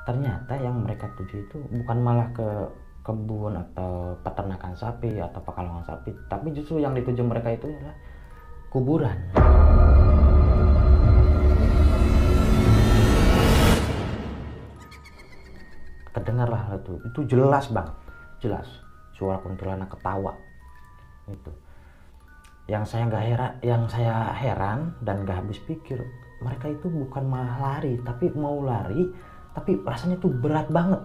ternyata yang mereka tuju itu bukan malah ke kebun atau peternakan sapi atau pekalongan sapi, tapi justru yang dituju mereka itu adalah kuburan. Kedengarlah itu jelas banget, jelas suara kuntilanak ketawa itu. Yang saya heran dan gak habis pikir, mereka itu bukan malah lari, tapi mau lari, tapi rasanya tuh berat banget.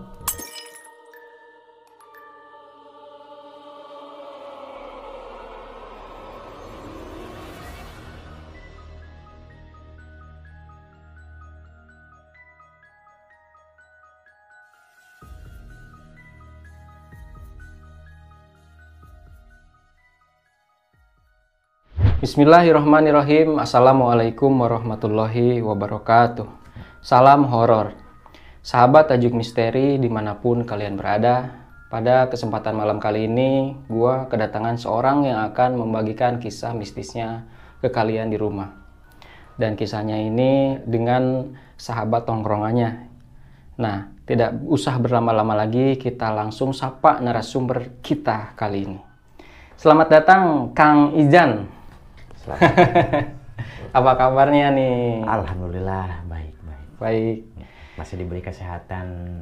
Bismillahirrahmanirrahim. Assalamualaikum warahmatullahi wabarakatuh. Salam horor. Sahabat Tajuk Misteri dimanapun kalian berada, pada kesempatan malam kali ini gua kedatangan seorang yang akan membagikan kisah mistisnya ke kalian di rumah. Dan kisahnya ini dengan sahabat tongkrongannya. Nah, tidak usah berlama-lama lagi, kita langsung sapa narasumber kita kali ini. Selamat datang Kang Ijan. Apa kabarnya nih? Alhamdulillah baik. Baik. Masih diberi kesehatan,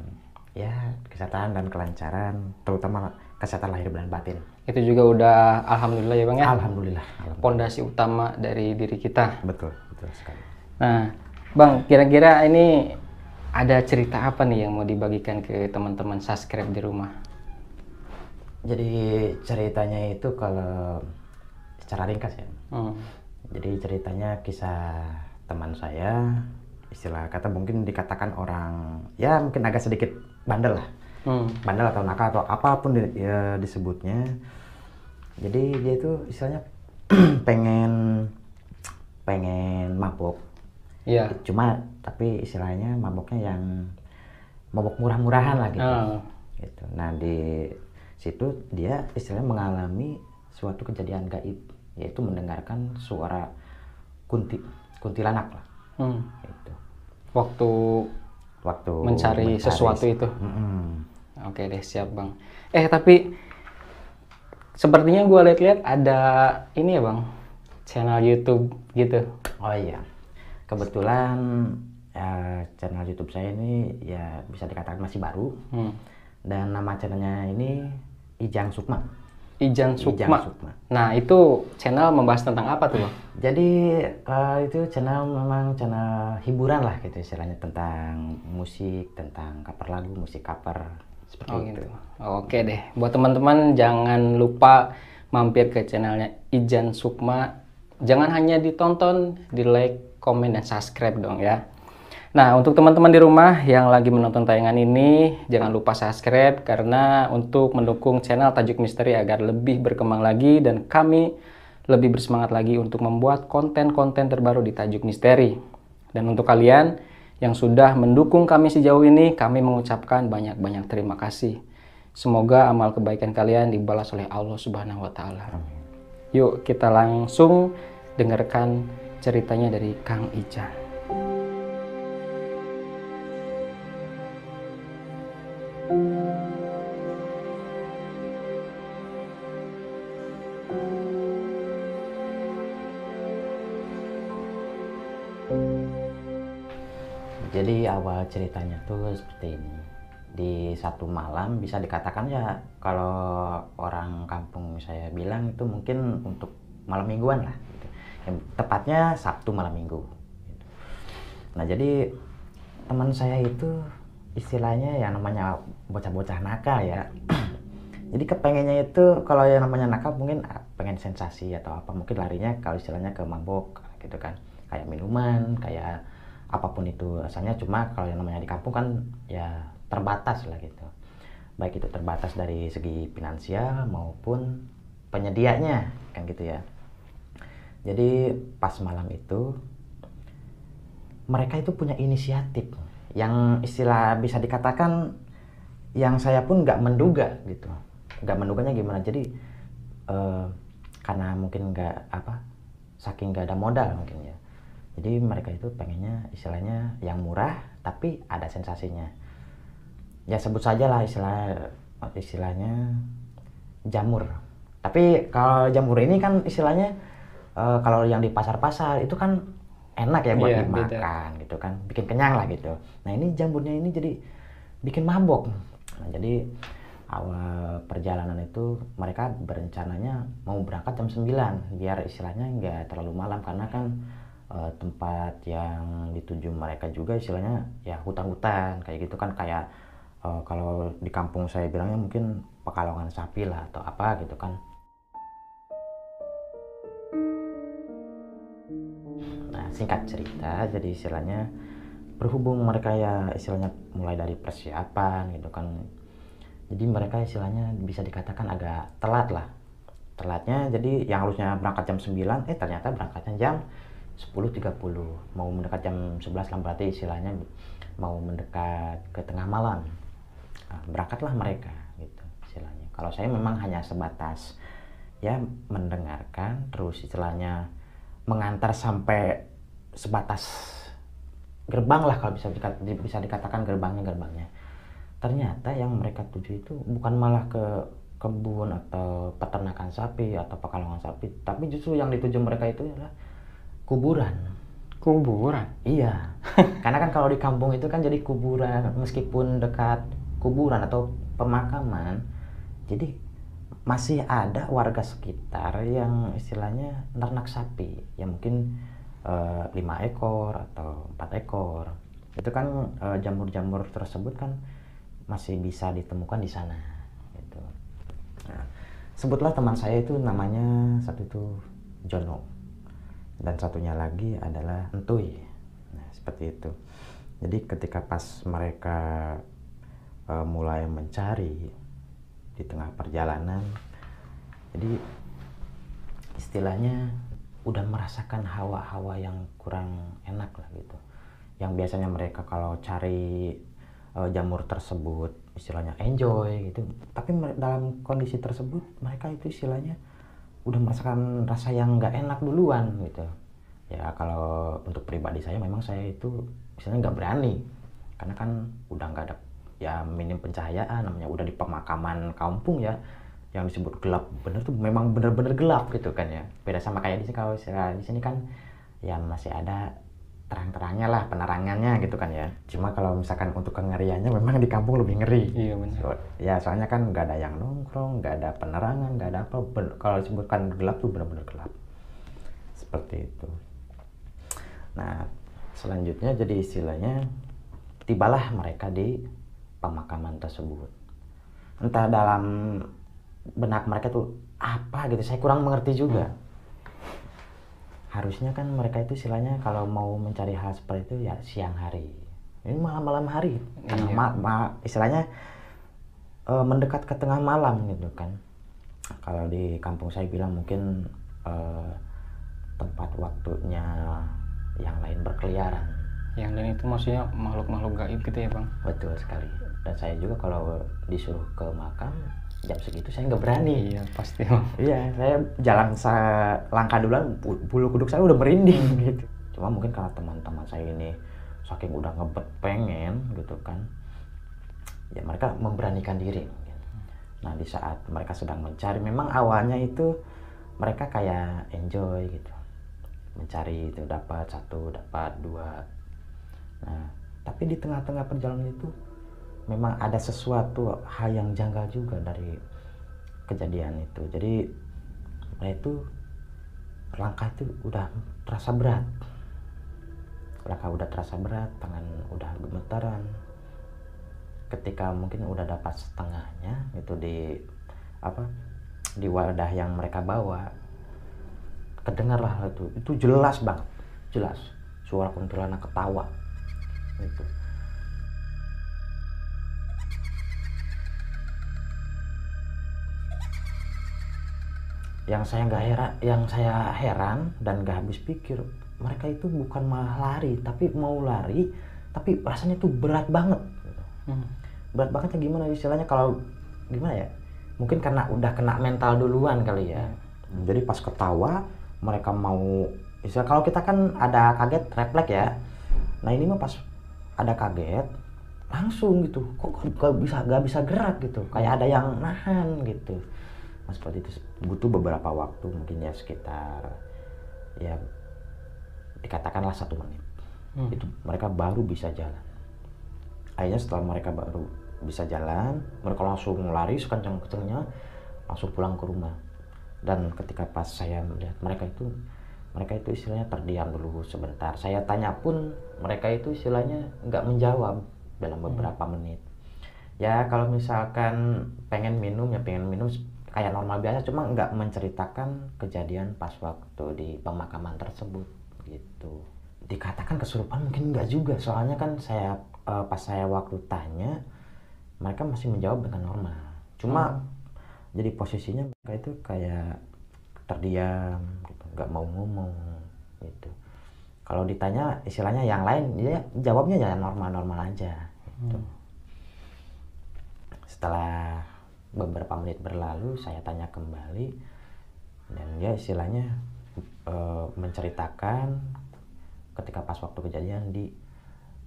ya kesehatan dan kelancaran, terutama kesehatan lahir dan batin. Itu juga udah alhamdulillah ya Bang ya. Alhamdulillah. Pondasi utama dari diri kita. Betul sekali. Nah, Bang, kira-kira ini ada cerita apa nih yang mau dibagikan ke teman-teman subscribe di rumah? Jadi ceritanya itu kalau secara ringkas ya. Jadi ceritanya kisah teman saya, istilah kata mungkin dikatakan orang ya mungkin agak sedikit bandel lah. Bandel atau nakal atau apapun ya disebutnya. Jadi dia itu istilahnya pengen mabok. Iya. Cuma tapi istilahnya maboknya yang mabok murah-murahan lah gitu. Gitu. Nah di situ dia istilahnya mengalami suatu kejadian gaib, yaitu mendengarkan suara kuntilanak lah. Gitu. Waktu mencari sesuatu itu. Oke deh, siap Bang. Tapi sepertinya gue lihat-lihat ada ini ya Bang, channel YouTube gitu. Oh iya, kebetulan channel YouTube saya ini ya bisa dikatakan masih baru. Dan nama channelnya ini Ijang Sukma. Ijang Sukma. Nah, itu channel membahas tentang apa tuh Bang? Jadi itu channel memang channel hiburan lah gitu istilahnya, tentang musik, tentang cover lagu, musik cover seperti itu. Oke deh, buat teman-teman jangan lupa mampir ke channelnya Ijang Sukma. Jangan hanya ditonton, di like, komen, dan subscribe dong ya. Nah, untuk teman-teman di rumah yang lagi menonton tayangan ini, jangan lupa subscribe karena untuk mendukung channel Tajuk Misteri agar lebih berkembang lagi dan kami lebih bersemangat lagi untuk membuat konten-konten terbaru di Tajuk Misteri. Dan untuk kalian yang sudah mendukung kami sejauh ini, kami mengucapkan banyak-banyak terima kasih. Semoga amal kebaikan kalian dibalas oleh Allah Subhanahu wa Ta'ala. Yuk, kita langsung dengarkan ceritanya dari Kang Ijan. Jadi awal ceritanya tuh seperti ini. Di satu malam bisa dikatakan ya kalau orang kampung saya bilang itu mungkin untuk malam mingguan lah. Gitu. Tepatnya Sabtu malam minggu. Gitu. Nah jadi teman saya itu istilahnya yang namanya bocah-bocah nakal ya. Jadi kepengennya itu kalau yang namanya nakal mungkin pengen sensasi atau apa, mungkin larinya kalau istilahnya ke mabok gitu kan. Kayak minuman, kayak apapun itu asalnya, cuma kalau yang namanya di kampung kan ya terbatas lah gitu, baik itu terbatas dari segi finansial maupun penyedianya kan gitu ya. Jadi pas malam itu mereka itu punya inisiatif yang istilah bisa dikatakan yang saya pun nggak menduga gitu, nggak menduganya gimana. Jadi karena mungkin saking nggak ada modal mungkin ya. Jadi mereka itu pengennya istilahnya yang murah tapi ada sensasinya. ya sebut saja lah istilahnya jamur. Tapi kalau jamur ini kan istilahnya kalau yang di pasar-pasar itu kan enak ya buat dimakan gitu kan, bikin kenyang lah gitu. Nah ini jamurnya ini jadi bikin mabok. Nah, jadi awal perjalanan itu mereka berencananya mau berangkat jam 9 biar istilahnya nggak terlalu malam, karena kan tempat yang dituju mereka juga istilahnya ya hutan-hutan kayak gitu kan, kayak kalau di kampung saya bilangnya mungkin Pekalongan sapi lah atau apa gitu kan. Nah singkat cerita, jadi istilahnya berhubung mereka ya istilahnya mulai dari persiapan gitu kan, jadi mereka istilahnya bisa dikatakan agak telat lah. Telatnya jadi yang harusnya berangkat jam 9 ternyata berangkatnya jam 10.30, mau mendekat jam 11 lah, berarti istilahnya mau mendekat ke tengah malam. Nah, berangkatlah mereka gitu istilahnya. Kalau saya memang hanya sebatas ya mendengarkan, terus istilahnya mengantar sampai sebatas gerbang lah, kalau bisa dikatakan gerbangnya. Ternyata yang mereka tuju itu bukan malah ke kebun atau peternakan sapi atau pekalongan sapi, tapi justru yang dituju mereka itu adalah kuburan. Kuburan? Iya. Karena kan kalau di kampung itu kan jadi kuburan, meskipun dekat kuburan atau pemakaman, jadi masih ada warga sekitar yang istilahnya ternak sapi, yang mungkin 5 ekor atau 4 ekor. Itu kan jamur-jamur tersebut kan masih bisa ditemukan di sana gitu. Nah, sebutlah teman saya itu namanya satu itu Jono dan satunya lagi adalah Entuy. Nah, seperti itu. Jadi ketika pas mereka mulai mencari di tengah perjalanan, jadi istilahnya udah merasakan hawa-hawa yang kurang enak lah gitu. Yang biasanya mereka kalau cari jamur tersebut istilahnya enjoy gitu, tapi dalam kondisi tersebut mereka itu istilahnya udah merasakan rasa yang nggak enak duluan gitu. Ya kalau untuk pribadi saya memang saya itu istilahnya nggak berani, karena kan udah nggak ada ya minim pencahayaan, namanya udah di pemakaman kampung ya, yang disebut gelap bener tuh memang bener-bener gelap gitu kan ya. Beda sama kayak di sini, kalau di sini kan ya masih ada terang-terangnya lah, penerangannya gitu kan ya. Cuma kalau misalkan untuk kengeriannya memang di kampung lebih ngeri. Iya benar. Ya soalnya kan nggak ada yang nongkrong, nggak ada penerangan, nggak ada apa. Kalau disebutkan gelap tuh benar-benar gelap. Seperti itu. Nah selanjutnya jadi istilahnya tibalah mereka di pemakaman tersebut. Entah dalam benak mereka tuh apa gitu, saya kurang mengerti juga. Harusnya kan mereka itu istilahnya kalau mau mencari hal seperti itu ya siang hari. Ini malam hari. Iya. Istilahnya mendekat ke tengah malam gitu kan. Kalau di kampung saya bilang mungkin tempat waktunya yang lain berkeliaran. Yang lain itu maksudnya makhluk-makhluk gaib gitu ya Bang? Betul sekali. Dan saya juga kalau disuruh ke makam jam segitu saya nggak berani. Iya pasti. Iya, saya jalan langkah duluan bulu kuduk saya udah merinding gitu. Cuma mungkin karena teman-teman saya ini saking udah ngebet pengen gitu kan, ya mereka memberanikan diri. Nah di saat mereka sedang mencari, memang awalnya itu mereka kayak enjoy gitu, mencari itu dapat 1, dapat 2. Nah tapi di tengah-tengah perjalanan itu memang ada sesuatu hal yang janggal juga dari kejadian itu. Jadi mereka itu langkah itu udah terasa berat, tangan udah gemetaran. Ketika mungkin udah dapat setengahnya itu di wadah yang mereka bawa, kedengarlah itu jelas banget, jelas suara kuntilanak ketawa gitu. Yang saya heran dan gak habis pikir, mereka itu bukan malah lari, tapi mau lari, tapi rasanya tuh berat banget. Berat bangetnya gimana istilahnya, kalau gimana ya? Mungkin karena udah kena mental duluan kali ya. Jadi pas ketawa, mereka mau istilah, kalau kita kan ada kaget refleks ya. Nah ini mah pas ada kaget, langsung gitu, kok gak bisa gerak gitu, kayak ada yang nahan gitu. Nah, seperti itu butuh beberapa waktu, mungkin ya sekitar ya dikatakanlah 1 menit. Itu mereka baru bisa jalan. Akhirnya setelah mereka baru bisa jalan, mereka langsung lari sekencang-kencangnya, langsung pulang ke rumah. Dan ketika pas saya melihat mereka itu istilahnya terdiam dulu sebentar. Saya tanya pun mereka itu istilahnya nggak menjawab dalam beberapa menit. Ya kalau misalkan pengen minum kayak normal biasa, cuma nggak menceritakan kejadian pas waktu di pemakaman tersebut gitu. Dikatakan kesurupan mungkin nggak juga, soalnya kan pas saya waktu tanya mereka masih menjawab dengan normal. Cuma jadi posisinya mereka itu kayak terdiam gitu, nggak mau ngomong gitu. Kalau ditanya istilahnya yang lain, dia jawabnya ya normal-normal aja gitu. Setelah beberapa menit berlalu, saya tanya kembali dan dia istilahnya menceritakan ketika pas waktu kejadian di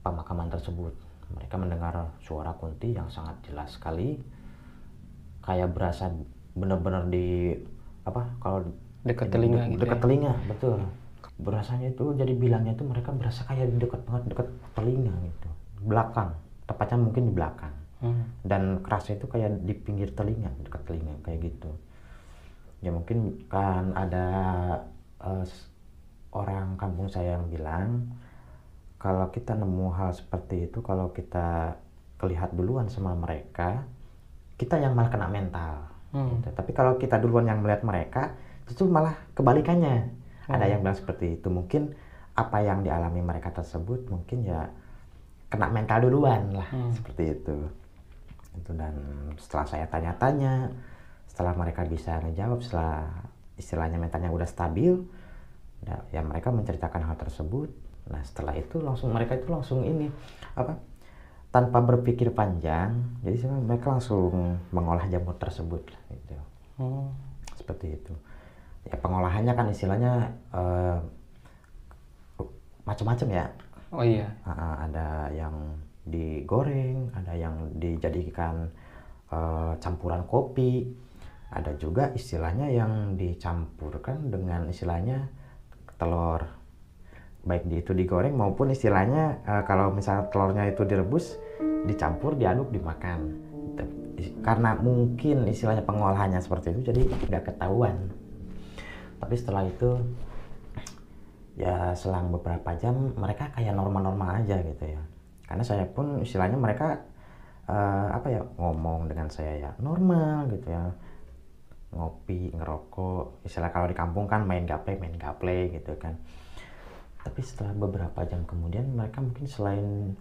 pemakaman tersebut, mereka mendengar suara Kunti yang sangat jelas sekali, kayak berasa benar-benar di kalau Dekat telinga gitu dekat ya? telinga, betul. Berasanya itu, jadi bilangnya itu mereka berasa kayak dekat banget, dekat telinga gitu, belakang, tepatnya mungkin di belakang. Dan kerasnya itu kayak di pinggir telinga, dekat telinga kayak gitu. Ya mungkin kan ada orang kampung saya yang bilang kalau kita nemu hal seperti itu, kalau kita kelihat duluan sama mereka, kita yang malah kena mental gitu. Tapi kalau kita duluan yang melihat mereka, itu malah kebalikannya. Ada yang bilang seperti itu, mungkin apa yang dialami mereka tersebut mungkin ya kena mental duluan lah, seperti itu. Dan setelah saya tanya-tanya, setelah mereka bisa ngejawab, setelah istilahnya mentalnya udah stabil, ya mereka menceritakan hal tersebut. Nah setelah itu mereka itu langsung ini tanpa berpikir panjang, jadi mereka langsung mengolah jamur tersebut gitu. Seperti itu. Ya pengolahannya kan istilahnya macam-macam ya. Oh iya. Ada yang digoreng, ada yang dijadikan campuran kopi, ada juga istilahnya yang dicampurkan dengan istilahnya telur, baik itu digoreng maupun istilahnya kalau misalnya telurnya itu direbus, dicampur, diaduk, dimakan. Karena mungkin istilahnya pengolahannya seperti itu, jadi nggak ketahuan. Tapi setelah itu ya selang beberapa jam mereka kayak normal-normal aja gitu ya. Karena saya pun istilahnya mereka ngomong dengan saya ya normal gitu ya, ngopi, ngerokok, istilah kalau di kampung kan main gaple gitu kan. Tapi setelah beberapa jam kemudian mereka mungkin selain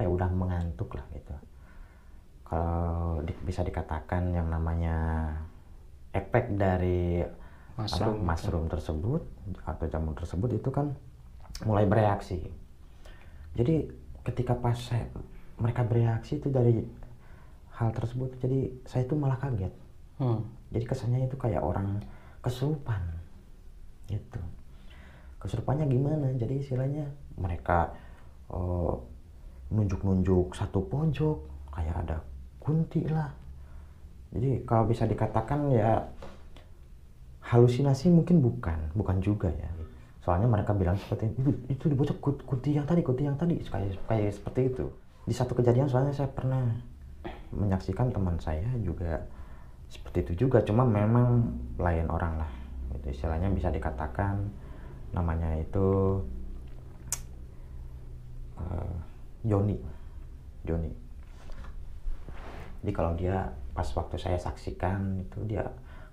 udah mengantuk lah gitu. Kalau bisa dikatakan yang namanya efek dari mushroom tersebut atau jamur tersebut itu kan mulai bereaksi. Jadi ketika pas mereka bereaksi itu dari hal tersebut, jadi saya itu malah kaget. Jadi kesannya itu kayak orang kesurupan gitu. Kesurupannya gimana? Jadi istilahnya mereka nunjuk-nunjuk satu pojok, kayak ada Kunti lah. Jadi kalau bisa dikatakan ya halusinasi mungkin bukan juga ya. Soalnya mereka bilang seperti itu di pojok Kunti yang tadi kayak seperti itu. Di satu kejadian soalnya saya pernah menyaksikan teman saya juga seperti itu juga, cuma memang lain orang lah. Itu istilahnya bisa dikatakan namanya itu Joni. Jadi kalau dia pas waktu saya saksikan itu, dia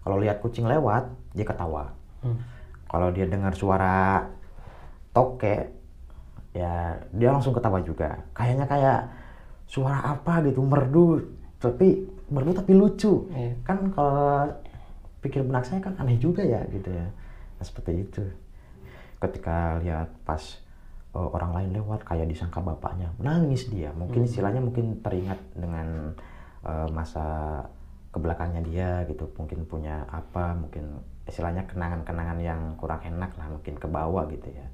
kalau lihat kucing lewat dia ketawa. Kalau dia dengar suara toke ya dia langsung ketawa juga. Kayaknya kayak suara apa gitu, merdu tapi lucu. Kan kalau pikir benak saya kan aneh juga ya gitu ya. Nah, seperti itu. Ketika lihat pas orang lain lewat kayak disangka bapaknya, nangis dia. Mungkin istilahnya mungkin teringat dengan masa kebelakangnya dia gitu, mungkin punya mungkin istilahnya kenangan-kenangan yang kurang enak lah, mungkin ke bawah gitu ya.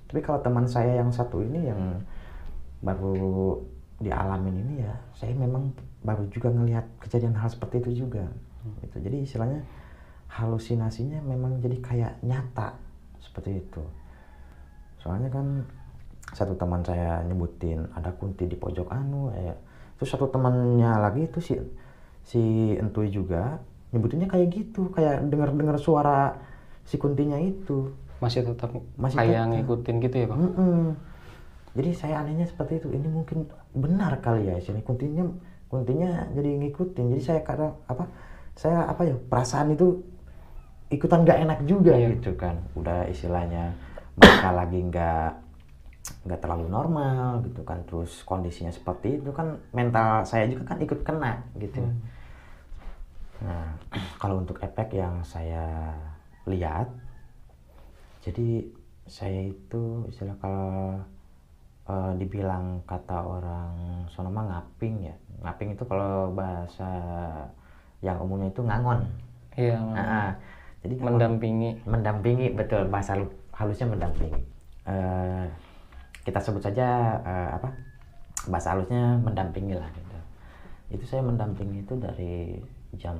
Tapi kalau teman saya yang satu ini yang baru dialamin ini ya, saya memang baru juga ngelihat kejadian hal seperti itu juga. Gitu. Jadi istilahnya halusinasinya memang jadi kayak nyata seperti itu. Soalnya kan satu teman saya nyebutin ada kunti di pojok terus satu temannya lagi itu si Entuy juga nyebutinnya kayak gitu, kayak dengar suara si kuntinya itu. Masih tetap kayak ngikutin gitu ya Bang? Jadi saya anehnya seperti itu, ini mungkin benar kali ya sini kuntinya jadi ngikutin. Jadi saya perasaan itu ikutan nggak enak juga gitu kan. Udah istilahnya mereka lagi nggak terlalu normal gitu kan, terus kondisinya seperti itu kan, mental saya juga kan ikut kena gitu. Nah, kalau untuk efek yang saya lihat, jadi saya itu istilah kalau dibilang kata orang sono mah ngaping ya. Ngaping itu kalau bahasa yang umumnya itu ngangon. Iya. Jadi mendampingi, betul, bahasa halusnya mendampingi. Kita sebut saja bahasa halusnya mendampingi lah gitu. Itu saya mendampingi itu dari jam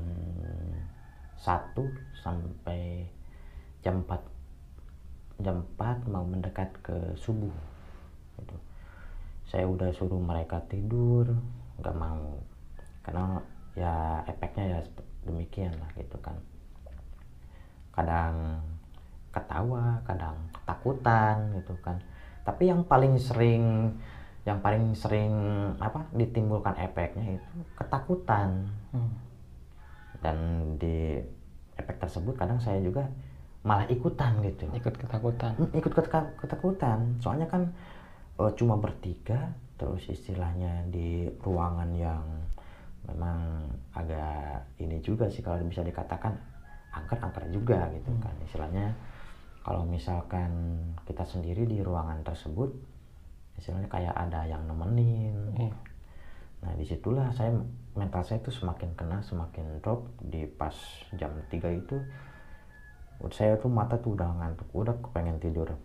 1 sampai jam 4 mau mendekat ke subuh gitu. Saya udah suruh mereka tidur, nggak mau, karena ya efeknya ya demikian lah gitu kan. Kadang ketawa, kadang ketakutan gitu kan. Tapi yang paling sering ditimbulkan efeknya itu ketakutan. Dan di efek tersebut kadang saya juga malah ikutan gitu. Ikut ketakutan. Soalnya kan cuma bertiga, terus istilahnya di ruangan yang memang agak ini juga sih, kalau bisa dikatakan angker juga gitu kan. Istilahnya kalau misalkan kita sendiri di ruangan tersebut, istilahnya kayak ada yang nemenin. Nah disitulah mental saya itu semakin kena, semakin drop. Di pas jam 3 itu saya tuh mata tuh udah ngantuk, udah kepengen tidur.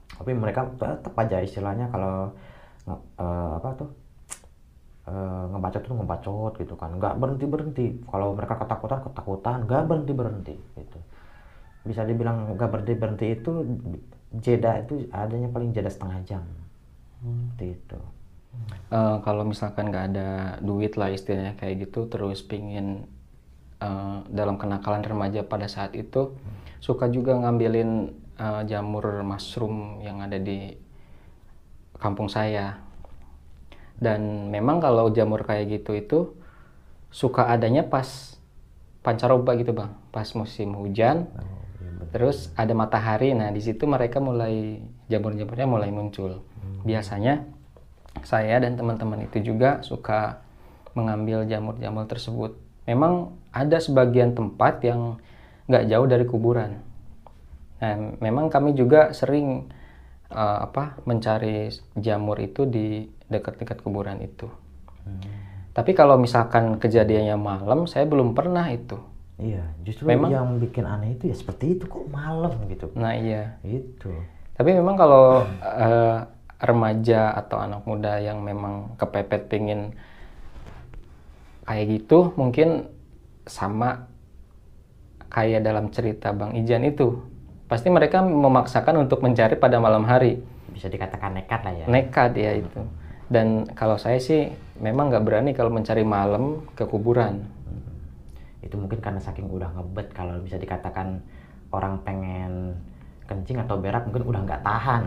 Tapi mereka tetap aja istilahnya kalau ngebacot gitu kan, nggak berhenti. Kalau mereka ketakutan nggak berhenti gitu. Bisa dibilang nggak berhenti itu jeda itu adanya paling jeda setengah jam. Seperti itu. Kalau misalkan nggak ada duit lah istilahnya kayak gitu, terus pingin dalam kenakalan remaja pada saat itu suka juga ngambilin jamur mushroom yang ada di kampung saya. Dan memang kalau jamur kayak gitu itu suka adanya pas pancaroba gitu Bang, pas musim hujan. Terus ada matahari, nah di situ mereka jamur-jamurnya mulai muncul. Biasanya saya dan teman-teman itu juga suka mengambil jamur-jamur tersebut. Memang ada sebagian tempat yang nggak jauh dari kuburan. Nah, memang kami juga sering mencari jamur itu di dekat-dekat kuburan itu. Tapi kalau misalkan kejadiannya malam, saya belum pernah itu. Iya, justru memang yang bikin aneh itu ya seperti itu, kok malam gitu. Nah iya. Itu. Tapi memang kalau remaja atau anak muda yang memang kepepet pingin kayak gitu, mungkin sama kayak dalam cerita Bang Ijan itu. Pasti mereka memaksakan untuk mencari pada malam hari. Bisa dikatakan nekat lah ya. Nekat ya itu. Dan kalau saya sih memang nggak berani kalau mencari malam ke kuburan. Itu mungkin karena saking udah ngebet, kalau bisa dikatakan orang pengen kencing atau berak mungkin udah nggak tahan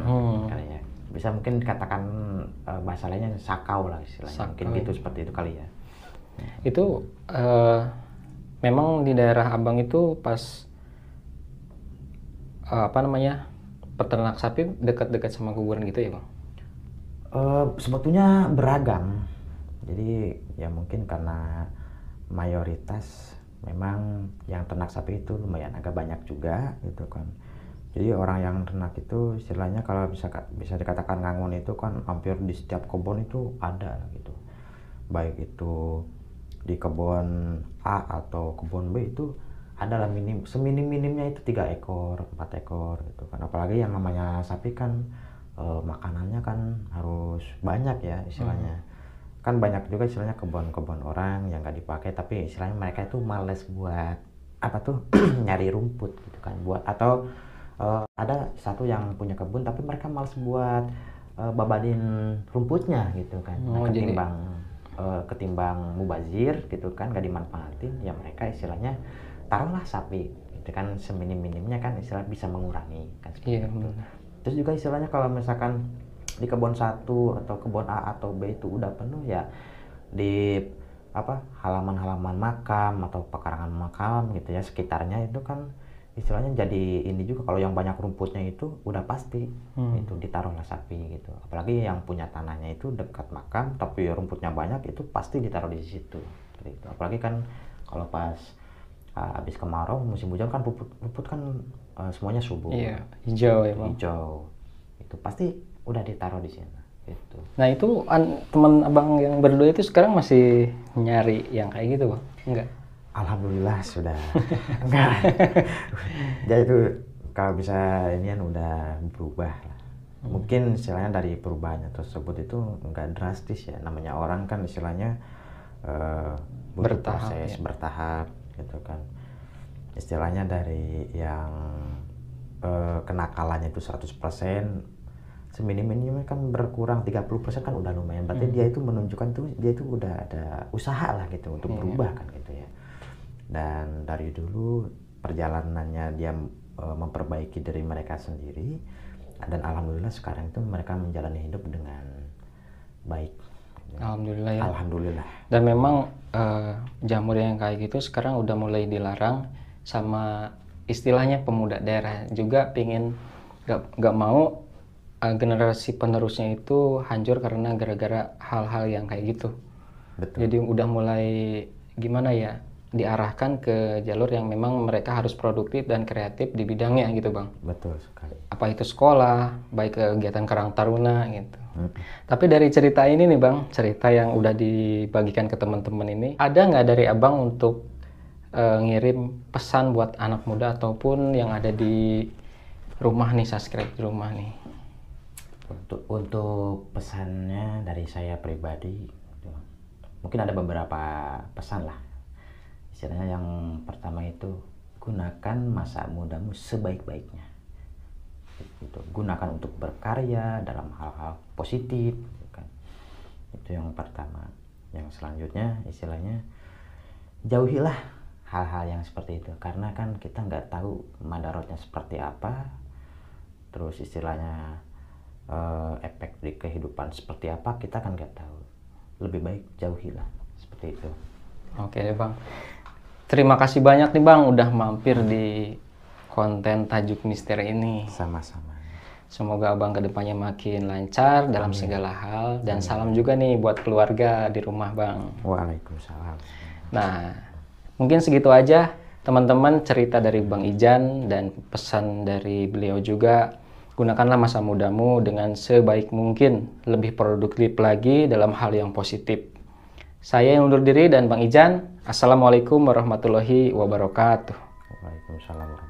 kali ya. Bisa mungkin dikatakan bahasa lainnya sakau lah istilahnya. Mungkin gitu, seperti itu kali ya. Itu memang di daerah Abang itu pas peternak sapi dekat-dekat sama kuburan gitu ya Bang? Sebetulnya beragam. Jadi ya mungkin karena mayoritas memang yang ternak sapi itu lumayan agak banyak juga gitu kan. Jadi orang yang ternak itu istilahnya kalau bisa dikatakan ngangon itu kan hampir di setiap kebun itu ada gitu. Baik itu di kebun A atau kebun B itu adalah seminim-minimnya itu 3 ekor, 4 ekor gitu kan. Apalagi yang namanya sapi kan makanannya kan harus banyak ya istilahnya. Kan banyak juga istilahnya kebun-kebun orang yang nggak dipakai, tapi istilahnya mereka itu males buat apa tuh nyari rumput gitu kan, buat atau ada satu yang punya kebun tapi mereka males buat babadin rumputnya gitu kan. Nah, ketimbang mubazir gitu kan, gak dimanfaatin, ya mereka istilahnya taruhlah sapi gitu kan, seminim-minimnya kan istilah bisa mengurangi kan seperti itu. Terus juga istilahnya kalau misalkan di kebun satu atau kebun A atau B itu udah penuh, ya di halaman-halaman makam atau pekarangan makam gitu ya sekitarnya itu kan istilahnya jadi ini juga, kalau yang banyak rumputnya itu udah pasti itu ditaruhlah sapi gitu. Apalagi yang punya tanahnya itu dekat makam tapi rumputnya banyak, itu pasti ditaruh di situ gitu. Apalagi kan kalau pas habis kemarau musim hujan kan rumput kan semuanya subur, hijau ya Bang. Hijau itu pasti udah ditaruh di sini gitu. Nah itu teman abang yang berdua itu sekarang masih nyari yang kayak gitu Bang? Enggak? Alhamdulillah sudah enggak. Jadi itu kalau bisa ini kan udah berubah lah. Mungkin istilahnya dari perubahannya tersebut itu enggak drastis ya, namanya orang kan istilahnya butuh proses bertahap gitu kan. Istilahnya dari yang kenakalannya itu 100%, seminim-minimnya kan berkurang 30% kan udah lumayan. Berarti dia itu menunjukkan tuh dia itu udah ada usaha lah gitu untuk berubah kan gitu ya. Dan dari dulu perjalanannya dia memperbaiki diri mereka sendiri, dan alhamdulillah sekarang itu mereka menjalani hidup dengan baik. Alhamdulillah ya. Alhamdulillah. Dan memang jamur yang kayak gitu sekarang udah mulai dilarang sama istilahnya pemuda daerah juga pingin nggak mau generasi penerusnya itu hancur karena gara-gara hal-hal yang kayak gitu. Betul. Jadi udah mulai gimana ya, diarahkan ke jalur yang memang mereka harus produktif dan kreatif di bidangnya gitu Bang. Betul sekali. Apa itu sekolah, baik kegiatan Karang Taruna gitu. Tapi dari cerita ini nih Bang, cerita yang udah dibagikan ke teman-teman ini, ada nggak dari Abang untuk ngirim pesan buat anak muda ataupun yang ada di rumah nih, subscribe di rumah nih? Untuk pesannya dari saya pribadi, mungkin ada beberapa pesan lah. Istilahnya yang pertama itu, gunakan masa mudamu sebaik-baiknya. Itu gunakan untuk berkarya dalam hal-hal positif, kan. Itu yang pertama. Yang selanjutnya istilahnya jauhilah hal-hal yang seperti itu, karena kan kita nggak tahu madarotnya seperti apa, terus istilahnya efek di kehidupan seperti apa kita kan nggak tahu. Lebih baik jauhilah seperti itu. Oke deh Bang. Terima kasih banyak nih Bang udah mampir di konten Tajuk Misteri ini. Sama-sama. Semoga Abang kedepannya makin lancar dalam segala hal. Dan salam juga nih buat keluarga di rumah Bang. Waalaikumsalam. Nah, mungkin segitu aja teman-teman cerita dari Bang Ijan dan pesan dari beliau juga. Gunakanlah masa mudamu dengan sebaik mungkin, lebih produktif lagi dalam hal yang positif. Saya yang undur diri dan Bang Ijan. Assalamualaikum warahmatullahi wabarakatuh. Waalaikumsalam.